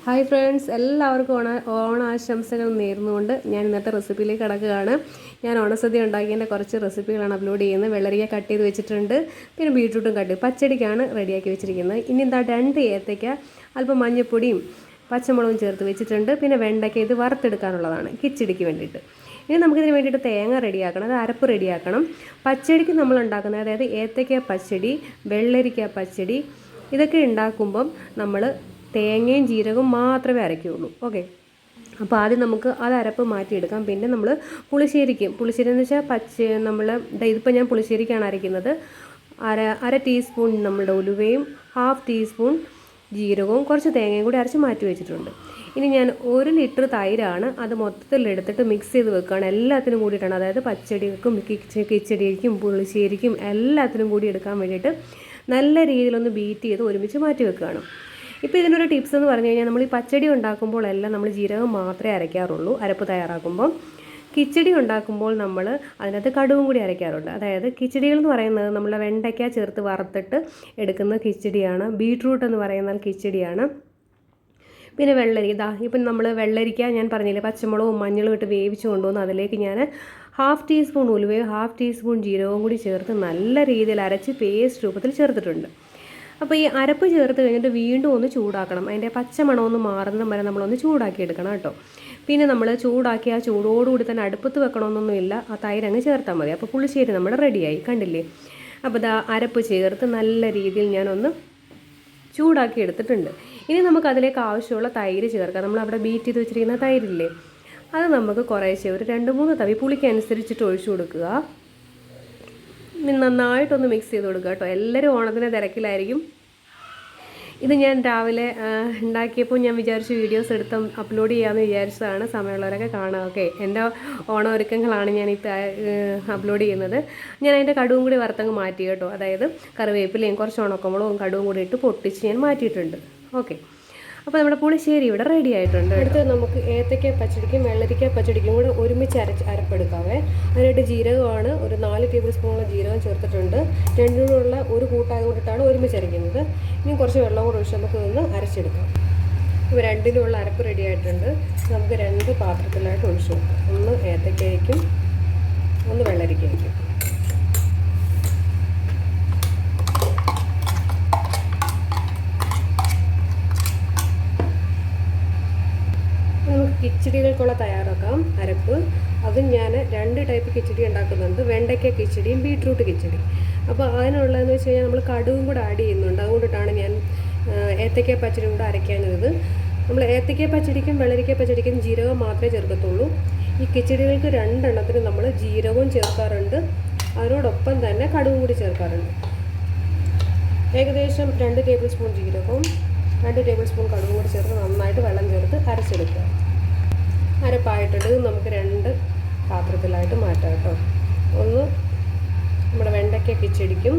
Hi friends, എല്ലാവർക്കും ഓണാശംസകൾ നേർന്നുകൊണ്ട് ഞാൻ ഇന്നത്തെ റെസിപ്പിയിലേക്ക് കടക്കുകയാണ്. ഞാൻ ഓണസദ്യ ഉണ്ടാക്കിയതിൻ്റെ കുറച്ച് റെസിപ്പികളാണ് അപ്ലോഡ് ചെയ്യുന്നത്. വെള്ളരിക്ക കട്ട് ചെയ്ത് വെച്ചിട്ടുണ്ട്, പിന്നെ ബീട്രൂട്ടും പച്ചടിക്കാണ് റെഡിയാക്കി വെച്ചിരിക്കുന്നത്. ഇനി എന്താ 2 ഏത്തയ്ക്ക, അല്പം മഞ്ഞൾപ്പൊടിയും പച്ചമുളകും ചേർത്ത് വെച്ചിട്ടുണ്ട്. പിന്നെ വെണ്ടയ്ക്ക ഇത് വറുത്തെടുക്കാനുള്ളതാണ് കിച്ചടിക്ക് വേണ്ടിയിട്ട്. ഇനി നമുക്കിതിന് വേണ്ടിയിട്ട് തേങ്ങ റെഡിയാക്കണം, അത് അരപ്പ് റെഡിയാക്കണം. പച്ചടിക്ക് നമ്മൾ ഉണ്ടാക്കുന്നത്, അതായത് ഏത്തയ്ക്ക പച്ചടി, വെള്ളരിക്ക പച്ചടി, ഇതൊക്കെ ഉണ്ടാക്കുമ്പം നമ്മൾ തേങ്ങയും ജീരകവും മാത്രമേ അരയ്ക്കുകയുള്ളൂ. ഓക്കെ, അപ്പോൾ ആദ്യം നമുക്ക് അത് അരപ്പ് മാറ്റിയെടുക്കാം. പിന്നെ നമ്മൾ പുളിശ്ശേരി എന്ന് വെച്ചാൽ ഇതിപ്പോൾ ഞാൻ പുളിശ്ശേരിക്കാണ് അരയ്ക്കുന്നത്. അര ടീസ്പൂൺ നമ്മുടെ ഉലുവയും 1/2 ടീസ്പൂൺ ജീരകവും കുറച്ച് തേങ്ങയും കൂടി അരച്ച് മാറ്റി വെച്ചിട്ടുണ്ട്. ഇനി ഞാൻ 1 ലിറ്റർ തൈരാണ്, അത് മൊത്തത്തിലെടുത്തിട്ട് മിക്സ് ചെയ്ത് വെക്കുകയാണ്. എല്ലാത്തിനും കൂടിയിട്ടാണ്, അതായത് പച്ചടിക്കും കിച്ചടിക്കും പുളിശ്ശേരിക്കും എല്ലാത്തിനും കൂടി എടുക്കാൻ വേണ്ടിയിട്ട് നല്ല രീതിയിലൊന്ന് ബീറ്റ് ചെയ്ത് ഒരുമിച്ച് മാറ്റി വെക്കുകയാണ്. ഇപ്പോൾ ഇതിനൊരു ടിപ്സ് എന്ന് പറഞ്ഞു കഴിഞ്ഞാൽ, നമ്മൾ ഈ പച്ചടി ഉണ്ടാക്കുമ്പോൾ എല്ലാം നമ്മൾ ജീരകം മാത്രമേ അരയ്ക്കാറുള്ളൂ അരപ്പ് തയ്യാറാക്കുമ്പോൾ. കിച്ചടി ഉണ്ടാക്കുമ്പോൾ നമ്മൾ അതിനകത്ത് കടുവും കൂടി അരയ്ക്കാറുണ്ട്. അതായത് കിച്ചടികൾ എന്ന് പറയുന്നത് നമ്മൾ വെണ്ടയ്ക്ക ചേർത്ത് വറുത്തിട്ട് എടുക്കുന്ന കിച്ചടിയാണ്. ബീട്രൂട്ട് എന്ന് പറയുന്നത് കിച്ചടിയാണ്. പിന്നെ വെള്ളരി, ഇപ്പം നമ്മൾ വെള്ളരിക്ക ഞാൻ പറഞ്ഞില്ലേ, പച്ചമുളകും മഞ്ഞളും ഇട്ട് വേവിച്ച് കൊണ്ടുവന്ന് അതിലേക്ക് ഞാൻ 1/2 ടീസ്പൂൺ ഉലുവയും 1/2 ടീസ്പൂൺ ജീരകവും കൂടി ചേർത്ത് നല്ല രീതിയിൽ അരച്ച് പേസ്റ്റ് രൂപത്തിൽ ചേർത്തിട്ടുണ്ട്. അപ്പോൾ ഈ അരപ്പ് ചേർത്ത് കഴിഞ്ഞിട്ട് വീണ്ടും ഒന്ന് ചൂടാക്കണം. അതിൻ്റെ പച്ചമണമൊന്ന് മാറുന്ന വരെ നമ്മളൊന്ന് ചൂടാക്കി എടുക്കണം കേട്ടോ. പിന്നെ നമ്മൾ ചൂടാക്കി ആ ചൂടോടുകൂടി തന്നെ അടുപ്പത്ത് വെക്കണമെന്നൊന്നുമില്ല, ആ തൈരങ്ങ് ചേർത്താൽ മതി. അപ്പോൾ പുളിശ്ശേരി നമ്മുടെ റെഡിയായി, കണ്ടില്ലേ. അപ്പോൾ അരപ്പ് ചേർത്ത് നല്ല രീതിയിൽ ഞാനൊന്ന് ചൂടാക്കി എടുത്തിട്ടുണ്ട്. ഇനി നമുക്ക് അതിലേക്ക് ആവശ്യമുള്ള തൈര് ചേർക്കാം. നമ്മളവിടെ ബീറ്റ് ചെയ്ത് വെച്ചിരിക്കുന്ന തൈരില്ലേ, അത് നമുക്ക് കുറേശ്ശെ ഒരു 2-3 തവി പുളിക്കനുസരിച്ചിട്ട് ഒഴിച്ചു കൊടുക്കുക. നന്നായിട്ടൊന്ന് മിക്സ് ചെയ്ത് കൊടുക്കുക കേട്ടോ. എല്ലാവരും ഓണത്തിൻ്റെ തിരക്കിലായിരിക്കും. ഇത് ഞാൻ രാവിലെ ഉണ്ടാക്കിയപ്പോൾ ഞാൻ വിചാരിച്ചു വീഡിയോസ് എടുത്ത് അപ്ലോഡ് ചെയ്യാമെന്ന് വിചാരിച്ചതാണ്. സമയമുള്ളവരൊക്കെ കാണാം. ഓക്കെ, എൻ്റെ ഓണം ഒരുക്കങ്ങളാണ് ഞാൻ അപ്ലോഡ് ചെയ്യുന്നത്. ഞാൻ അതിൻ്റെ കടുവും കൂടി വറുത്തങ്ങ് മാറ്റി കേട്ടോ. അതായത് കറിവേപ്പിലയും കുറച്ച് ഉണക്കമുളകും കടുവും കൂടി ഇട്ട് പൊട്ടിച്ച് ഞാൻ മാറ്റിയിട്ടുണ്ട്. ഓക്കെ, അപ്പോൾ നമ്മുടെ പുളിശ്ശേരി ഇവിടെ റെഡി ആയിട്ടുണ്ട്. അടുത്ത് നമുക്ക് ഏത്തയ്ക്ക പച്ചടിക്കും വെള്ളരിക്ക പച്ചടിക്കും കൂടെ ഒരുമിച്ച് അരപ്പെടുക്കാവേ. അതിനായിട്ട് ജീരകമാണ്, ഒരു 4 ടേബിൾ സ്പൂണോളം ജീരകം ചേർത്തിട്ടുണ്ട്. രണ്ടിനുള്ള ഒരു കൂട്ടായത് കൊണ്ടിട്ടാണ് ഒരുമിച്ച് അരയ്ക്കുന്നത്. ഇനി കുറച്ച് വെള്ളം കൂടെ ഒഴിച്ച് നമുക്ക് ഒന്ന് അരച്ചെടുക്കാം. ഇപ്പോൾ രണ്ടിനുള്ള അരപ്പ് റെഡി ആയിട്ടുണ്ട്. നമുക്ക് 2 പാത്രത്തിലായിട്ട് ഒഴിച്ചു കൊടുക്കാം. ഒന്ന് ഏത്തയ്ക്കയ്ക്കും ഒന്ന് വെള്ളരിക്കയ്ക്കും. കിച്ചടികൾക്കുള്ള തയ്യാറാക്കാം അരപ്പ്. അതും ഞാൻ 2 ടൈപ്പ് കിച്ചടി ഉണ്ടാക്കുന്നുണ്ട്, വെണ്ടയ്ക്ക കിച്ചടിയും ബീട്രൂട്ട് കിച്ചടി. അപ്പോൾ അതിനുള്ളതെന്ന് വെച്ച് കഴിഞ്ഞാൽ നമ്മൾ കടുവും കൂടെ ആഡ് ചെയ്യുന്നുണ്ട്. അതുകൊണ്ടിട്ടാണ് ഞാൻ ഏത്തയ്ക്ക പച്ചടിയും കൂടെ അരയ്ക്കാഞ്ഞത്. നമ്മൾ ഏത്തയ്ക്ക പച്ചടിക്കും വെള്ളരിക്ക പച്ചടിക്കും ജീരകം മാത്രമേ ചേർക്കത്തുള്ളൂ. ഈ കിച്ചടികൾക്ക് 2 എണ്ണത്തിന് നമ്മൾ ജീരകവും ചേർക്കാറുണ്ട്, അതിനോടൊപ്പം തന്നെ കടുവും കൂടി ചേർക്കാറുണ്ട്. ഏകദേശം 2 ടേബിൾ സ്പൂൺ ജീരകവും 2 ടേബിൾ സ്പൂൺ കടുവും കൂടി ചേർത്ത് നന്നായിട്ട് വെള്ളം ചേർത്ത് അരച്ചെടുക്കുക. അരപ്പായിട്ടുണ്ട്. നമുക്ക് 2 പാത്രത്തിലായിട്ട് മാറ്റാം കേട്ടോ. ഒന്ന് നമ്മുടെ വെണ്ടയ്ക്ക കിച്ചടിക്കും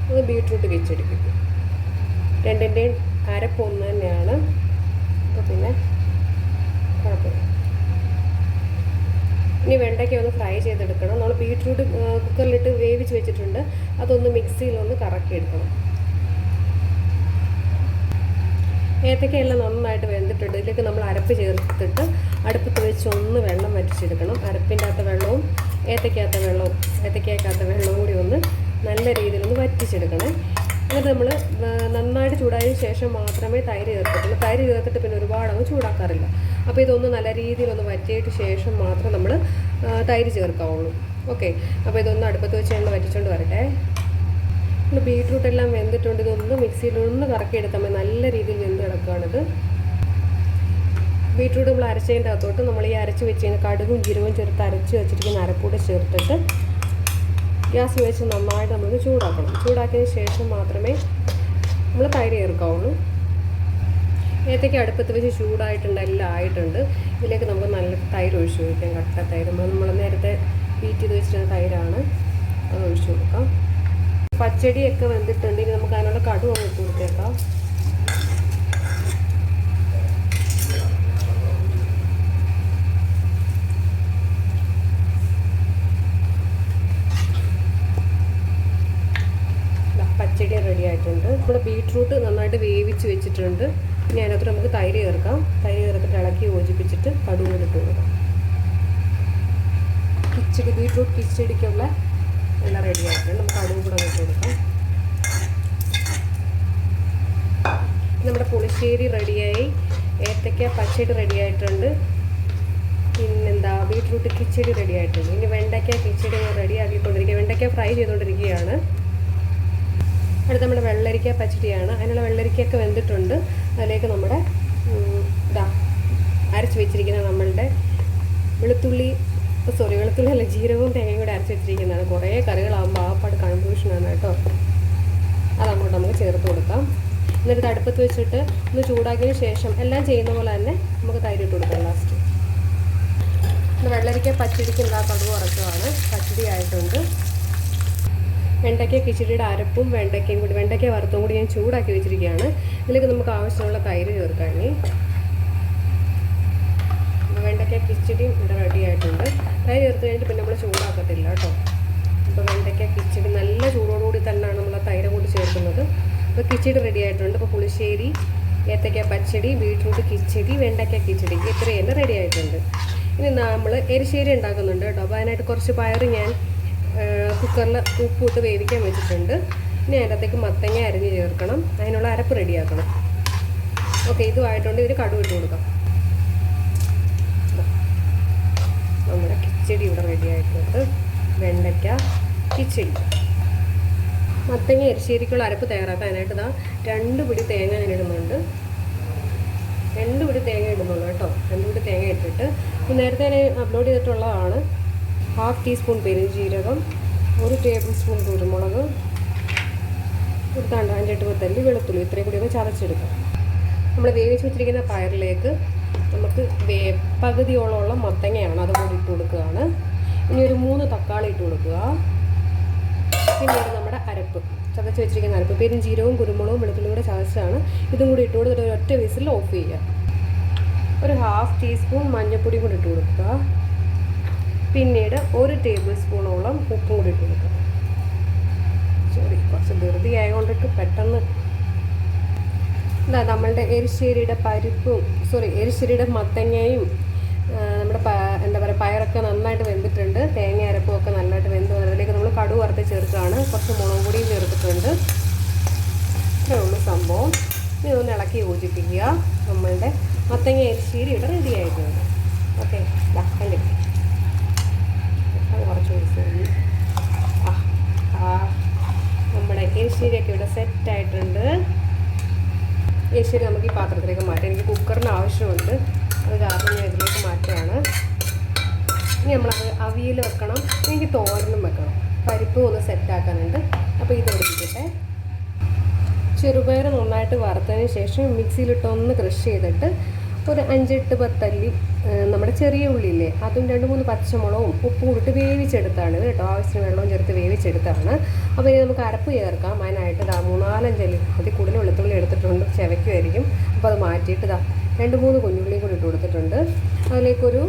ഒന്ന് ബീട്രൂട്ട് കിച്ചടിക്കും. 2ൻ്റെയും അരപ്പ് ഒന്ന് തന്നെയാണ്. അപ്പോൾ പിന്നെ കുഴപ്പമില്ല. ഇനി വെണ്ടയ്ക്ക ഒന്ന് ഫ്രൈ ചെയ്തെടുക്കണം. നമ്മൾ ബീട്രൂട്ട് കുക്കറിലിട്ട് വേവിച്ച് വെച്ചിട്ടുണ്ട്, അതൊന്ന് മിക്സിയിലൊന്ന് കറക്കിയെടുക്കണം. ഏത്തയ്ക്കയെല്ലാം നന്നായിട്ട് വെന്തിട്ടുണ്ട്. ഇതിലേക്ക് നമ്മൾ അരപ്പ് ചേർത്തിട്ട് അടുപ്പത്ത് വെച്ച് ഒന്ന് വെള്ളം വറ്റിച്ചെടുക്കണം. അരപ്പിൻ്റെ അകത്ത വെള്ളവും ഏത്തയ്ക്കകത്ത വെള്ളവും കൂടി ഒന്ന് നല്ല രീതിയിലൊന്ന് വറ്റിച്ചെടുക്കണേ. എന്നിട്ട് നമ്മൾ നന്നായിട്ട് ചൂടായതിനു ശേഷം മാത്രമേ തൈര് ചേർത്തിട്ടുള്ളൂ. തൈര് ചേർത്തിട്ട് പിന്നെ ഒരുപാടങ്ങ് ചൂടാക്കാറില്ല. അപ്പോൾ ഇതൊന്ന് നല്ല രീതിയിലൊന്ന് വറ്റിയിട്ട് ശേഷം മാത്രം നമ്മൾ തൈര് ചേർക്കാവുള്ളൂ. ഓക്കെ, അപ്പോൾ ഇതൊന്ന് അടുപ്പത്ത് വെച്ച് എണ്ണ വറ്റിച്ചുകൊണ്ട് വരട്ടെ. ബീട്രൂട്ട് എല്ലാം വെന്തിട്ടുണ്ട്. ഇതൊന്ന് മിക്സിയിലൊന്ന് കറക്കിയെടുത്താൽ മതി. നല്ല രീതിയിൽ വെന്ത് കിടക്കുകയാണിത്. ബീട്രൂട്ട് നമ്മൾ അരച്ചതിൻ്റെ അകത്തോട്ട് നമ്മൾ ഈ അരച്ച് വെച്ച് കടുകും ജീരകവും ചേർത്ത് അരച്ച് വെച്ചിരിക്കുന്ന അരപ്പൂടെ ചേർത്തിട്ട് ഗ്യാസ് വെച്ച് നന്നായിട്ട് നമുക്ക് ചൂടാക്കണം. ചൂടാക്കിയതിന് ശേഷം മാത്രമേ നമ്മൾ തൈര് ചേർക്കാവുള്ളൂ. ഏത്തയ്ക്ക് അടുപ്പത്ത് വെച്ച് ചൂടായിട്ടുണ്ട്, എല്ലാം ആയിട്ടുണ്ട്. ഇതിലേക്ക് നമുക്ക് നല്ല തൈര് ഒഴിച്ച് വയ്ക്കാം. കട്ട തൈര് നമ്മൾ നേരത്തെ ബീറ്റ് ചെയ്ത് വെച്ചിരുന്ന തൈരാണ്, അത് ഒഴിച്ച് കൊടുക്കാം. പച്ചടിയൊക്കെ വെന്തിട്ടുണ്ട്. ഇനി നമുക്ക് അതിനുള്ള കടുവ് ഒന്ന് ഇട്ട് കൊടുത്തേക്കാം. പച്ചടി റെഡി ആയിട്ടുണ്ട്. നമ്മുടെ ബീട്രൂട്ട് നന്നായിട്ട് വേവിച്ച് വെച്ചിട്ടുണ്ട്. ഇനി അതിനകത്ത് നമുക്ക് തൈര് ചേർക്കാം. തൈര് ചേർത്തിട്ട് ഇളക്കി യോജിപ്പിച്ചിട്ട് കടുക് ഇട്ട് കൊടുക്കാം. കിച്ചടി, ബീട്രൂട്ട് കിച്ചടിക്കുള്ള എല്ലാം റെഡി ആയിട്ടുണ്ട്. നമുക്ക് കടുക് കൂടെ ഇട്ട് കൊടുക്കാം. നമ്മുടെ പുളിശ്ശേരി റെഡിയായി. ഏത്തയ്ക്ക പച്ചടി റെഡി ആയിട്ടുണ്ട്. പിന്നെന്താ, ബീട്രൂട്ട് കിച്ചടി റെഡി ആയിട്ടുണ്ട്. ഇനി വെണ്ടയ്ക്ക കിച്ചടി റെഡി ആക്കിക്കൊണ്ടിരിക്കുക. വെണ്ടയ്ക്ക ഫ്രൈ ചെയ്തുകൊണ്ടിരിക്കുകയാണ്. അടുത്ത നമ്മുടെ വെള്ളരിക്ക പച്ചടിയാണ്. അതിനുള്ള വെള്ളരിക്കയൊക്കെ വെന്തിട്ടുണ്ട്. അതിലേക്ക് നമ്മുടെ അരച്ച് വെച്ചിരിക്കുന്ന നമ്മളുടെ വെളുത്തുള്ളി അല്ല, ജീരകവും തേങ്ങയും കൂടെ അരച്ച് വെച്ചിരിക്കുന്നതാണ്. കുറേ കറികളാകുമ്പോൾ ആപ്പാട് കൺഫ്യൂഷനാണ് കേട്ടോ. അതങ്ങോട്ട് നമുക്ക് ചേർത്ത് കൊടുക്കാം. എന്നിട്ട് അടുപ്പത്ത് വെച്ചിട്ട് ഒന്ന് ചൂടാക്കിയതിന് ശേഷം എല്ലാം ചെയ്യുന്ന പോലെ തന്നെ നമുക്ക് തൈര് ഇട്ട് കൊടുക്കാം ലാസ്റ്റ്. വെള്ളരിക്ക പച്ചടിക്ക് കടുക് വറുത്തതാണ്. പച്ചടി ആയിട്ടുണ്ട്. വെണ്ടയ്ക്ക കിച്ചടിയുടെ അരപ്പും വെണ്ടയ്ക്കയും കൂടി, വെണ്ടയ്ക്ക വറുത്തും കൂടി ഞാൻ ചൂടാക്കി വെച്ചിരിക്കുകയാണ്. ഇതിലേക്ക് നമുക്ക് ആവശ്യമുള്ള തൈര് ചേർക്കാം. ഇനി വെണ്ടയ്ക്ക കിച്ചടിയും ഇവിടെ റെഡി ആയിട്ടുണ്ട്. തൈര് ചേർത്ത് കഴിഞ്ഞിട്ട് പിന്നെ നമ്മൾ ചൂടാക്കത്തില്ല കേട്ടോ. അപ്പോൾ വെണ്ടയ്ക്ക കിച്ചടി നല്ല ചൂടോടുകൂടി തന്നെയാണ് നമ്മൾ ആ തൈര് കൂടി ചേർക്കുന്നത്. അപ്പോൾ കിച്ചടി റെഡി ആയിട്ടുണ്ട്. അപ്പോൾ പുളിശ്ശേരി, ഏത്തയ്ക്ക പച്ചടി, ബീട്രൂട്ട് കിച്ചടി, വെണ്ടയ്ക്ക കിച്ചടി ഇത്രയെല്ലാം റെഡി ആയിട്ടുണ്ട്. ഇനി നമ്മൾ എരിശ്ശേരി ഉണ്ടാക്കുന്നുണ്ട് കേട്ടോ. അപ്പോൾ അതിനായിട്ട് കുറച്ച് പയർ ഞാൻ കുക്കറിൽ ഉപ്പിട്ട് വേവിക്കാൻ വെച്ചിട്ടുണ്ട്. ഇനി അതിനകത്തേക്ക് മത്തങ്ങ അരിഞ്ഞ് ചേർക്കണം. അതിനുള്ള അരപ്പ് റെഡിയാക്കണം. ഓക്കെ, ഇതുമായിട്ടുണ്ട്. ഇതിന് കടുക് ഇട്ട് കൊടുക്കാം. നമ്മുടെ കിച്ചടി ഇവിടെ റെഡി ആയിട്ടുണ്ട്. വെണ്ടയ്ക്ക കിച്ചടി. മത്തങ്ങ എരിശ്ശേരിക്കുള്ള അരപ്പ് തയ്യാറാക്കാനായിട്ട് 2 പിടി തേങ്ങ ഞാൻ ഇടുന്നുണ്ട്. 2 പിടി തേങ്ങ ഇടുന്നുള്ളൂ കേട്ടോ. 2 പിടി തേങ്ങ ഇട്ടിട്ട് നേരത്തെ ഞാൻ അപ്ലോഡ് ചെയ്തിട്ടുള്ളതാണ്. 1/2 ടീസ്പൂൺ പെരുംജീരകം, 1 ടേബിൾ സ്പൂൺ കുരുമുളക്, 5-8 തല്ലി വെളുത്തുള്ളി, ഇത്രയും കൂടി ഒന്ന് ചതച്ചെടുക്കാം. നമ്മൾ വേവിച്ച് വെച്ചിരിക്കുന്ന പയറിലേക്ക് നമുക്ക് പകുതിയോളമുള്ള മത്തങ്ങയാണ്, അതുകൂടി ഇട്ട് കൊടുക്കുകയാണ്. ഇനി ഒരു 3 തക്കാളി ഇട്ട് കൊടുക്കുക. പിന്നീട് നമ്മുടെ അരപ്പ്, ചതച്ച് വെച്ചിരിക്കുന്ന അരപ്പ്, പെരുംജീരകവും കുരുമുളകും വെളുത്തുള്ളിയും കൂടെ ചതച്ചാണ്. ഇതും കൂടി ഇട്ട് കൊടുത്തിട്ട് ഒരൊറ്റ വിസിൽ ഓഫ് ചെയ്യുക. ഒരു 1/2 ടീസ്പൂൺ മഞ്ഞൾപ്പൊടിയും കൂടി ഇട്ട് കൊടുക്കുക. പിന്നീട് 1 ടേബിൾ സ്പൂണോളം ഉപ്പും കൂടി ഇട്ട് കൊടുക്കുക. കുറച്ച് ധൃതി ആയതുകൊണ്ടിട്ട് പെട്ടെന്ന് നമ്മളുടെ എരിശ്ശേരിയുടെ എരിശ്ശേരിയുടെ മത്തങ്ങയും നമ്മുടെ എന്താ പറയുക പയറൊക്കെ നന്നായിട്ട് വെന്തിട്ടുണ്ട്. തേങ്ങ അരപ്പും ഒക്കെ നന്നായിട്ട് വെന്ത് അതിലേക്ക് നമ്മൾ കടുക് വറുത്ത് ചേർക്കുകയാണ്. കുറച്ച് മുളക് പൊടിയും ചേർത്തിട്ടുണ്ട്. ഇത്രയേ ഉള്ളൂ സംഭവം. ഇനി ഒന്ന് ഇളക്കി യോജിപ്പിക്കുക. നമ്മളുടെ മത്തങ്ങ എരിശ്ശേരി ഇവിടെ റെഡി ആയിട്ടുണ്ട്. ഓക്കെ, കണ്ടിട്ട് കുറച്ച് ദിവസം നമ്മുടെ എരിശ്ശേരിയൊക്കെ ഇവിടെ സെറ്റായിട്ടുണ്ട്. എരിശ്ശേരി നമുക്ക് ഈ പാത്രത്തിലേക്ക് മാറ്റാം. എനിക്ക് കുക്കറിന് ആവശ്യമുണ്ട്, അത് കാരണം ഞാൻ ഇതിലേക്ക് മാറ്റുകയാണ്. ഇനി നമ്മളത് അവിയൽ വെക്കണം, എനിക്ക് തോരനും വെക്കണം, പരിപ്പും ഒന്ന് സെറ്റാക്കാനുണ്ട്. അപ്പോൾ ഇത് എടുത്തിട്ടെ ചെറുപയർ നന്നായിട്ട് വറുത്തതിന് ശേഷം മിക്സിയിലിട്ടൊന്ന് ക്രഷ് ചെയ്തിട്ട് ഒരു 5-8 തല്ലി നമ്മുടെ ചെറിയ ഉള്ളിയില്ലേ അതും 2-3 പച്ചമുളകും ഉപ്പും കൂടിയിട്ട് വേവിച്ചെടുത്താണ് ഇത് കേട്ടോ. ആവശ്യത്തിന് വെള്ളവും ചേർത്ത് വേവിച്ചെടുത്താണ്. അപ്പോൾ ഇനി നമുക്ക് അരപ്പ് ചേർക്കാം. അതിനായിട്ട് 3-4 അല്ലി അതിൽ കൂടുതൽ വെളുത്തുള്ളി എടുത്തിട്ടുണ്ട്, ചവയ്ക്കുമായിരിക്കും. അപ്പോൾ അത് മാറ്റിയിട്ട് 2-3 കുഞ്ഞുള്ളിയും കൂടി ഇട്ട് കൊടുത്തിട്ടുണ്ട്. അതിലേക്കൊരു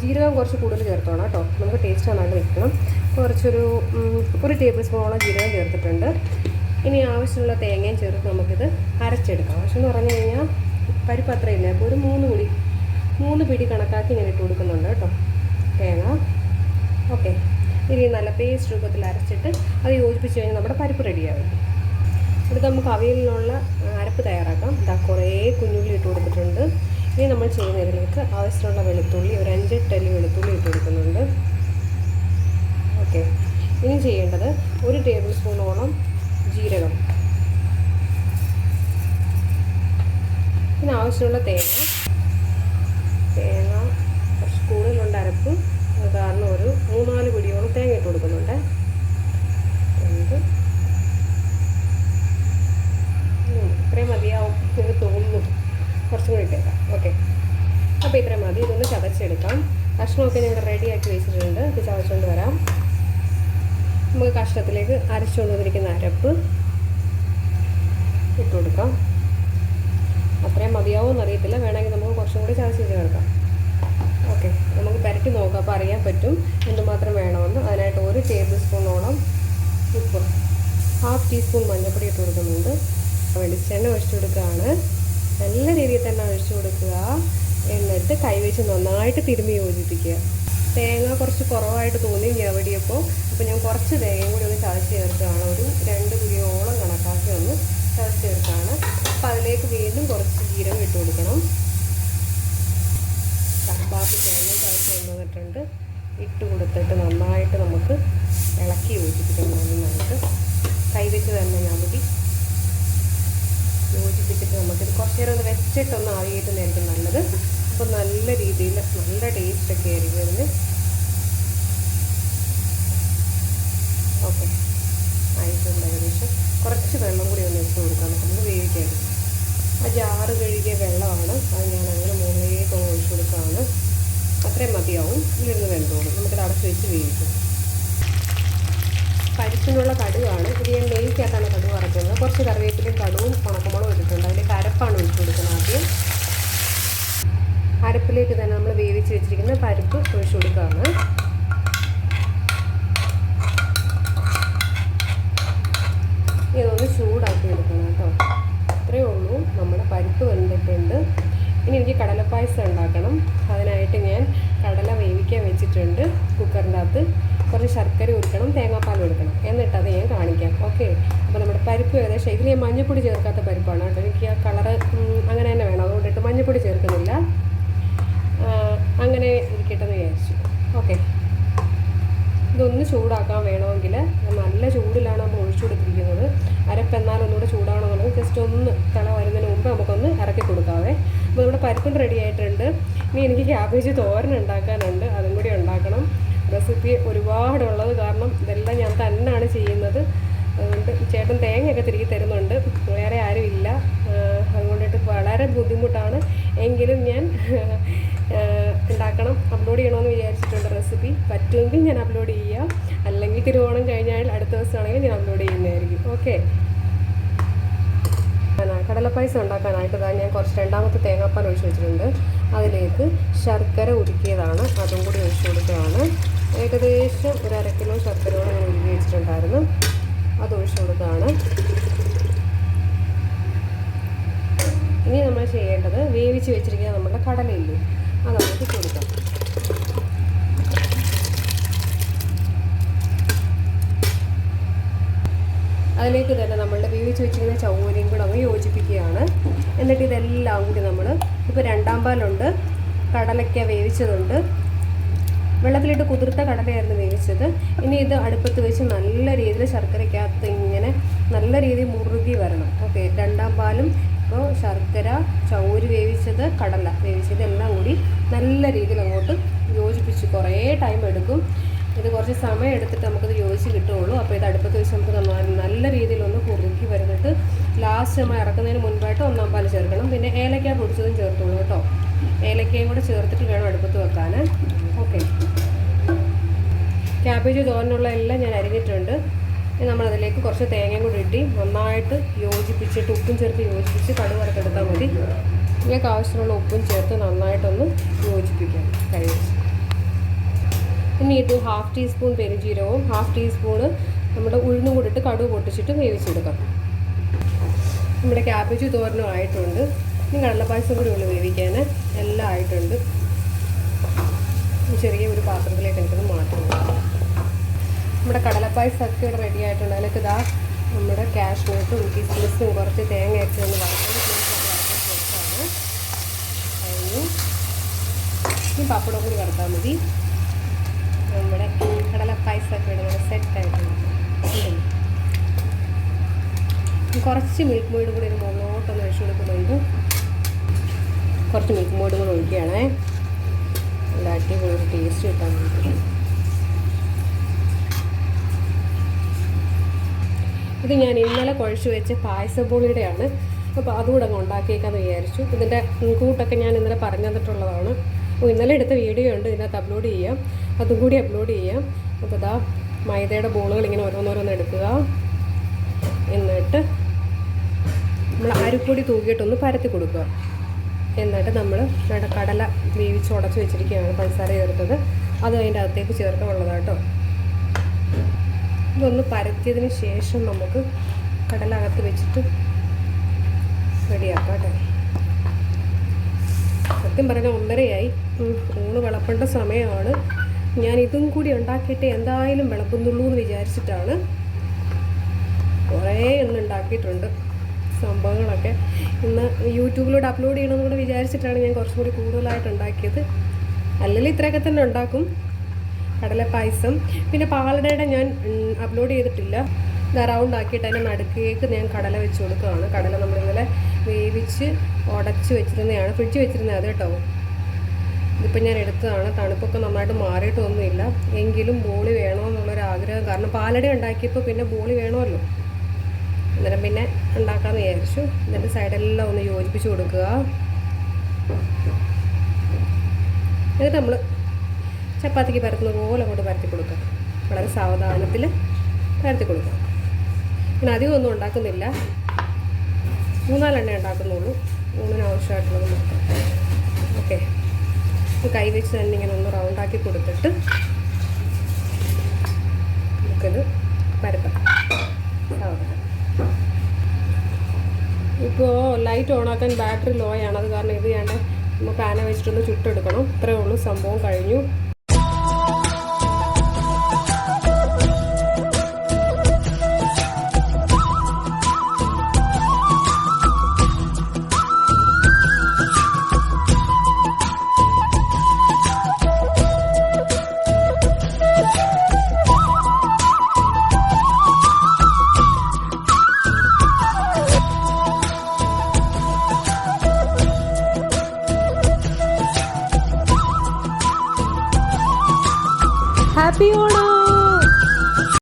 ജീരകം കുറച്ച് കൂടുതൽ ചേർത്തോണം കേട്ടോ, നമുക്ക് ടേസ്റ്റ് നന്നായിട്ട് നിൽക്കണം. കുറച്ചൊരു 1 ടേബിൾ സ്പൂണോളം ജീരകം ചേർത്തിട്ടുണ്ട്. ഇനി ആവശ്യമുള്ള തേങ്ങയും ചേർത്ത് നമുക്കിത് അരച്ചെടുക്കാം. ആവശ്യം എന്ന് പറഞ്ഞു കഴിഞ്ഞാൽ പരിപ്പ് അത്രയില്ല, അപ്പോൾ ഒരു 3 പിടി കണക്കാക്കി ഇങ്ങനെ ഇട്ട് കൊടുക്കുന്നുണ്ട് കേട്ടോ തേങ്ങ. ഓക്കെ, ഇനി നല്ല പേസ്റ്റ് രൂപത്തിൽ അരച്ചിട്ട് അത് യോജിപ്പിച്ച് കഴിഞ്ഞാൽ നമ്മുടെ പരിപ്പ് റെഡിയാവും. അടുത്ത് നമുക്ക് അവിയലിനുള്ള അരപ്പ് തയ്യാറാക്കാം. കുറേ കുഞ്ഞുള്ളി ഇട്ട് കൊടുത്തിട്ടുണ്ട്. ഇനി നമ്മൾ ചെയ്യുന്നതിലേക്ക് ആവശ്യമുള്ള വെളുത്തുള്ളി ഒരു 5-8 അല്ലി വെളുത്തുള്ളി ഇട്ട് കൊടുക്കുന്നുണ്ട്. ഓക്കെ, ഇനി ചെയ്യേണ്ടത് 1 ടേബിൾ സ്പൂണോളം ജീരകം, പിന്നെ ആവശ്യമുള്ള തേങ്ങ കുറച്ച് കൂടുതലുണ്ട് അരപ്പ്, അത് കാരണം ഒരു 3-4 പിടിയോളം തേങ്ങ ഇട്ട് കൊടുക്കുന്നുണ്ട്. ഇത്രയും മതിയാവും എന്ന് തോന്നുന്നു, കുറച്ചും കൂടി ഇട്ടേക്കാം. ഓക്കെ, അപ്പോൾ ഇത്രയും മതി. ഇതൊന്ന് ചതച്ചെടുക്കാം. കഷ്ണമൊക്കെ ഞാൻ ഇവിടെ റെഡിയാക്കി വെച്ചിട്ടുണ്ട്. ഇത് ചതച്ചുകൊണ്ട് വരാം. നമുക്ക് കഷ്ണത്തിലേക്ക് അരച്ചുകൊണ്ട് വന്നിരിക്കുന്ന അരപ്പ് ഇട്ട് കൊടുക്കാം. അത്രയും മതിയാവും എന്നറിയത്തില്ല, വേണമെങ്കിൽ നമുക്ക് കുറച്ചും കൂടി ചതച്ച് ചേർക്കാം. ഓക്കെ, നമുക്ക് പുരട്ടി നോക്കാം, അപ്പോൾ അറിയാൻ പറ്റും എന്തുമാത്രം വേണമെന്ന്. അതിനായിട്ട് 1 ടേബിൾ സ്പൂണോളം ഉപ്പ്, 1/2 ടീസ്പൂൺ മഞ്ഞൾപ്പൊടി ഇട്ട് കൊടുക്കുന്നുണ്ട്. വെളിച്ചെണ്ണ ഒഴിച്ചു കൊടുക്കുകയാണ്. നല്ല രീതിയിൽ തന്നെ ഒഴിച്ചു കൊടുക്കുക. എന്നിട്ട് കൈവച്ച് നന്നായിട്ട് തിരുമ്മി യോജിപ്പിക്കുക. തേങ്ങ കുറച്ച് കുറവായിട്ട് തോന്നി ഞവടിയപ്പോൾ, അപ്പോൾ ഞാൻ കുറച്ച് തേങ്ങയും കൂടി ഒന്ന് ചതച്ച് ചേർക്കുകയാണ്. ഒരു 2 പിടിയോളം കണക്കാക്കി ഒന്ന് ചതച്ച് ചേർക്കുകയാണ്. അപ്പോൾ അതിലേക്ക് വീണ്ടും കുറച്ച് ജീരകം ഇട്ട് കൊടുക്കണം. ബാക്കി തേങ്ങ ചതച്ച് കൊണ്ടുവന്നിട്ടുണ്ട്. ഇട്ട് കൊടുത്തിട്ട് നന്നായിട്ട് നമുക്ക് ഇളക്കി യോജിപ്പിക്കണം. നന്നായിട്ട് കൈവച്ച് തന്നെ ഞവടി യോജിപ്പിച്ചിട്ട് നമുക്കിത് കുറച്ച് നേരം ഒന്ന് വെച്ചിട്ടൊന്ന് ആവിയേറ്റുന്നതായിരിക്കും നല്ലത്. അപ്പോൾ നല്ല രീതിയിൽ നല്ല ടേസ്റ്റൊക്കെ ആയിരിക്കും ഇതിന്. ഓക്കെ, ആയിട്ടുണ്ട് ഏകദേശം. കുറച്ച് വെള്ളം കൂടി ഒന്ന് വെച്ച് കൊടുക്കാം നമുക്ക് വേവിക്കാനും. ആ ജാറ് കഴുകിയ വെള്ളമാണ്, അത് ഞാൻ അങ്ങനെ മുകളിലേക്ക് ഒഴിച്ചു കൊടുക്കുകയാണ്. അത്രയും മതിയാവും. ഇതിലിരുന്ന് വെന്തോളും. നമുക്കിത് അടച്ച് വെച്ച് വേവിക്കും. പരിപ്പിനുള്ള കടുവാണ് ഇത്. ഞാൻ നെയ്ക്കകത്താണ് കടുവ് വറക്കുന്നത്. കുറച്ച് കറിവേപ്പിലയും കടുവും ഉണക്കമുളകും ഇട്ടിട്ടുണ്ട്. അതിലേക്ക് അരപ്പാണ് ഒഴിച്ചു കൊടുക്കുന്നത്. ആദ്യം അരപ്പിലേക്ക് തന്നെ നമ്മൾ വേവിച്ച് വെച്ചിരിക്കുന്ന പരിപ്പ് ഒഴിച്ചു കൊടുക്കുകയാണ്. ഇതൊന്ന് ചൂടാക്കി എടുക്കണം കേട്ടോ. അത്രയേ ഉള്ളൂ. നമ്മുടെ പരിപ്പ് വെന്തിട്ടുണ്ട്. ഇനി എനിക്ക് കടലപ്പായസം ഉണ്ടാക്കണം. അതിനായിട്ട് ഞാൻ കടല വേവിക്കാൻ വെച്ചിട്ടുണ്ട് കുക്കറിൻ്റെ അകത്ത്. കുറച്ച് ശർക്കര ഉരുക്കണം, തേങ്ങാപ്പാൽ എടുക്കണം. എന്നിട്ട് അത് ഞാൻ കാണിക്കാം. ഓക്കെ, അപ്പോൾ നമ്മുടെ പരിപ്പ് ഏകദേശം ഇതിൽ ഞാൻ മഞ്ഞൾപ്പൊടി ചേർക്കാത്ത പരിപ്പാണ് കേട്ടോ. എനിക്ക് ആ കളറ് അങ്ങനെ തന്നെ വേണം, അതുകൊണ്ടിട്ട് മഞ്ഞൾപ്പൊടി ചേർക്കുന്നില്ല. അങ്ങനെ ഇരിക്കട്ടെന്ന് വിചാരിച്ചു. ഓക്കെ, ഇതൊന്ന് ചൂടാക്കാൻ വേണമെങ്കിൽ നല്ല ചൂടിലാണ് നമ്മൾ ഒഴിച്ചു കൊടുത്തിരിക്കുന്നത്. അരപ്പെന്നാൽ ഒന്നുകൂടെ ചൂടാകണമെന്നുണ്ടെങ്കിൽ ജസ്റ്റ് ഒന്ന് തിള വരുന്നതിന് മുമ്പ് നമുക്കൊന്ന് ഇറക്കി കൊടുക്കാവേ. അപ്പോൾ നമ്മുടെ പരിപ്പും റെഡി ആയിട്ടുണ്ട്. ഇനി എനിക്ക് ക്യാബേജ് തോരൻ ഉണ്ടാക്കാനുണ്ട്, അതും കൂടി ഉണ്ടാക്കണം. റെസിപ്പി ഒരുപാടുള്ളത് കാരണം ഇതെല്ലാം ഞാൻ തന്നെയാണ് ചെയ്യുന്നത്. അതുകൊണ്ട് ചേട്ടൻ തേങ്ങയൊക്കെ തിരികെ തരുന്നുണ്ട്, വേറെ ആരും ഇല്ല. അതുകൊണ്ടിട്ട് വളരെ ബുദ്ധിമുട്ടാണ്. എങ്കിലും ഞാൻ ഉണ്ടാക്കണം, അപ്ലോഡ് ചെയ്യണമെന്ന് വിചാരിച്ചിട്ടുണ്ട്. റെസിപ്പി പറ്റുമെങ്കിൽ ഞാൻ അപ്ലോഡ് ചെയ്യാം, അല്ലെങ്കിൽ തിരുവോണം കഴിഞ്ഞാൽ അടുത്ത ദിവസമാണെങ്കിൽ ഞാൻ അപ്ലോഡ് ചെയ്യുന്നതായിരിക്കും. ഓക്കെ, കടലപ്പായസം ഉണ്ടാക്കാനായിട്ട് ഞാൻ കുറച്ച് രണ്ടാമത്തെ തേങ്ങാപ്പാൽ ഒഴിച്ച് വെച്ചിട്ടുണ്ട്. അതിലേക്ക് ശർക്കര ഉരുക്കിയതാണ്, അതും കൂടി ഒഴിച്ച് കൊടുക്കുകയാണ്. ഏകദേശം ഒരു 1/2 കിലോ ശർക്കരയോടെ ഞാൻ ഉരുക്കി വെച്ചിട്ടുണ്ടായിരുന്നു, അത് ഒഴിച്ച് കൊടുക്കുകയാണ്. ഇനി നമ്മൾ ചെയ്യേണ്ടത് വേവിച്ച് വെച്ചിരിക്കുന്ന നമ്മുടെ കടലയില്ലേ, അത് നമുക്ക് കൊടുക്കാം. അതിലേക്ക് തന്നെ നമ്മളുടെ വേവിച്ച് വെച്ചിരിക്കുന്ന ചൗവരിയും കൂടെ അങ്ങ് യോജിപ്പിക്കുകയാണ്. എന്നിട്ട് ഇതെല്ലാം കൂടി നമ്മൾ ഇപ്പോൾ 2ാം പാലുണ്ട്, കടലയ്ക്ക വേവിച്ചതുണ്ട്, വെള്ളത്തിലിട്ട് കുതിർത്ത കടലയായിരുന്നു വേവിച്ചത്. ഇനി ഇത് അടുപ്പത്ത് വെച്ച് നല്ല രീതിയിൽ ശർക്കരയ്ക്കകത്ത് ഇങ്ങനെ നല്ല രീതിയിൽ മുറുകി വരണം. ഓക്കെ, 2ാം പാലും ഇപ്പോൾ ശർക്കര, ചൗവരി വേവിച്ചത്, കടല വേവിച്ചത് എല്ലാം കൂടി നല്ല രീതിയിൽ അങ്ങോട്ട് യോജിപ്പിച്ച് കുറേ ടൈം എടുക്കും. ഇത് കുറച്ച് സമയം എടുത്തിട്ട് നമുക്കിത് യോജിച്ച് കിട്ടുകയുള്ളൂ. അപ്പോൾ ഇത് അടുപ്പത്ത് വെച്ച് നമുക്ക് നല്ല രീതിയിലൊന്ന് കുറുക്കി വരുന്നിട്ട് ലാസ്റ്റ് നമ്മൾ ഇറക്കുന്നതിന് മുൻപായിട്ട് 1ാം പാൽ ചേർക്കണം. പിന്നെ ഏലക്ക പൊടിച്ചതും ചേർത്തോളൂ കേട്ടോ. ഏലക്കയും കൂടെ ചേർത്തിട്ട് വേണം അടുപ്പത്ത് വെക്കാൻ. ഓക്കെ, ക്യാബേജ് തോരനുള്ള എല്ലാം ഞാൻ അരിഞ്ഞിട്ടുണ്ട്. നമ്മളതിലേക്ക് കുറച്ച് തേങ്ങയും കൂടി ഇട്ട് നന്നായിട്ട് യോജിപ്പിച്ചിട്ട് ഉപ്പും ചേർത്ത് യോജിപ്പിച്ച് കടുക് വറുത്തെടുത്താൽ മതി. ഇതിലേക്ക് ആവശ്യമുള്ള ഉപ്പും ചേർത്ത് നന്നായിട്ടൊന്ന് യോജിപ്പിക്കാം കഴിച്ച്. ഇനി ഇത് 1/2 ടീസ്പൂൺ പെരുംജീരകവും 1/2 ടീസ്പൂണ് നമ്മുടെ ഉഴുന്നും കൂടി ഇട്ട് കടുക് പൊട്ടിച്ചിട്ട് വേവിച്ചെടുക്കാം. നമ്മുടെ ക്യാബേജ് തോരനും ആയിട്ടുണ്ട്. ഇനി കടലപ്പായസം കൂടി ഉള്ളു വേവിക്കാൻ. എല്ലാം ആയിട്ടുണ്ട്. ചെറിയ ഒരു പാത്രത്തിലേക്ക് എനിക്കത് മാറ്റുന്നു. നമ്മുടെ കടലപ്പായസമൊക്കെ ഇവിടെ റെഡി ആയിട്ടുണ്ട്. അതിലേക്ക് ഇതാ നമ്മുടെ കാഷ്നട്ടും കിസ്മിസും കുറച്ച് തേങ്ങയൊക്കെ ഒന്ന് വറുത്താണ്. കഴിഞ്ഞു. ഇനി പപ്പടം കൂടി വറുത്താൽ മതി. നമ്മുടെ കടലപ്പായസമൊക്കെ ഇവിടെ നല്ല സെറ്റായിട്ടുണ്ട്. കുറച്ച് മിൽക്ക് മോയിഡ് കൂടി ഒരു മുകളിലോട്ടൊന്ന് ഒഴിച്ചു കൊടുക്കുന്നുണ്ട്. കുറച്ച് മിൽക്ക് മോയിഡ് കൂടെ ഒഴിക്കുകയാണേ, നല്ല അടിപൊളി ഒരു ടേസ്റ്റ് കിട്ടാൻ വേണ്ടി. ഇത് ഞാൻ ഇന്നലെ കുഴച്ച് വെച്ച് പായസപ്പൊടിയുടെയാണ്. അപ്പോൾ അതുകൂടെ അങ്ങ് ഉണ്ടാക്കിയേക്കാന്ന് വിചാരിച്ചു. ഇതിൻ്റെ കൂട്ടൊക്കെ ഞാൻ ഇന്നലെ പറഞ്ഞു തന്നിട്ടുള്ളതാണ്. ഇന്നലെ എടുത്ത വീഡിയോ ഉണ്ട്, ഇതിനകത്ത് അപ്ലോഡ് ചെയ്യാം, അതും കൂടി അപ്ലോഡ് ചെയ്യാം. അപ്പോൾ ഇതാ മൈദയുടെ ബോളുകൾ ഇങ്ങനെ ഓരോന്നോരോന്ന് എടുക്കുക. എന്നിട്ട് നമ്മൾ അരിപ്പൊടി തൂക്കിയിട്ടൊന്ന് പരത്തി കൊടുക്കുക. എന്നിട്ട് നമ്മൾ കടല വേവിച്ച് ഉടച്ച് വെച്ചിരിക്കുകയാണ്, പഞ്ചസാര ചേർത്തത്, അത് അതിൻ്റെ അകത്തേക്ക് ചേർക്കാനുള്ളതാട്ടോ. ഇതൊന്ന് പരത്തിയതിന് ശേഷം നമുക്ക് കടല അകത്ത് വെച്ചിട്ട് റെഡിയാക്കാം കേട്ടോ. സത്യം പറഞ്ഞാൽ 1:30 ഊണ് വിളമ്പേണ്ട സമയമാണ്. ഞാൻ ഇതും കൂടി ഉണ്ടാക്കിയിട്ട് എന്തായാലും വിളമ്പുന്നുള്ളൂ എന്ന് വിചാരിച്ചിട്ടാണ്. കുറേ ഇന്ന് ഉണ്ടാക്കിയിട്ടുണ്ട് സംഭവങ്ങളൊക്കെ. ഇന്ന് യൂട്യൂബിലൂടെ അപ്ലോഡ് ചെയ്യണമെന്ന് കൂടെ വിചാരിച്ചിട്ടാണ് ഞാൻ കുറച്ചും കൂടി കൂടുതലായിട്ട് ഉണ്ടാക്കിയത്. അല്ലെങ്കിൽ ഇത്രയൊക്കെ തന്നെ ഉണ്ടാക്കും. കടലപ്പായസം, പിന്നെ പാലടയുടെ ഞാൻ അപ്ലോഡ് ചെയ്തിട്ടില്ല. റൗണ്ട് ആക്കിയിട്ട് അതിൻ്റെ നടുക്കേക്ക് ഞാൻ കടല വെച്ച് കൊടുക്കുകയാണ്. കടല നമ്മളിങ്ങനെ വേവിച്ച് ഉടച്ച് വെച്ചിരുന്നതാണ്, ഫ്രിഡ്ജ് വെച്ചിരുന്നത് അത് കേട്ടോ. ഇതിപ്പോൾ ഞാൻ എടുത്തതാണ്. തണുപ്പൊക്കെ നന്നായിട്ട് മാറിയിട്ടൊന്നുമില്ല. എങ്കിലും ബോളി വേണമെന്നുള്ളൊരാഗ്രഹം, കാരണം പാലട ഉണ്ടാക്കിയപ്പോൾ പിന്നെ ബോളി വേണമല്ലോ. അന്നേരം പിന്നെ ഉണ്ടാക്കാമെന്ന് വിചാരിച്ചു. എന്നിട്ട് സൈഡെല്ലാം ഒന്ന് യോജിപ്പിച്ച് കൊടുക്കുക. എന്നിട്ട് നമ്മൾ ചപ്പാത്തിക്ക് പരത്തുന്ന പോലെ അങ്ങോട്ട് പരത്തി കൊടുക്കുക. വളരെ സാവധാനത്തിൽ പരത്തി കൊടുക്കുക. പിന്നെ അധികം ഒന്നും ഉണ്ടാക്കുന്നില്ല, 3-4 എണ്ണ ഉണ്ടാക്കുന്നുള്ളൂ. ഊണിന് ആവശ്യമായിട്ടുള്ളത് മാത്രം. ഓക്കെ, കൈ വെച്ച് തന്നെ ഇങ്ങനെ ഒന്ന് റൗണ്ടാക്കി കൊടുത്തിട്ട് നമുക്കിത് പരത്താം. ഇപ്പോൾ ലൈറ്റ് ഓണാക്കാൻ ബാറ്ററി ലോ ആണ്. അത് കാരണം ഇത് വേണ്ട നമ്മൾ പാന വെച്ചിട്ടൊന്ന് ചുട്ടെടുക്കണം. ഇത്രയേ ഉള്ളൂ, സംഭവം കഴിഞ്ഞു.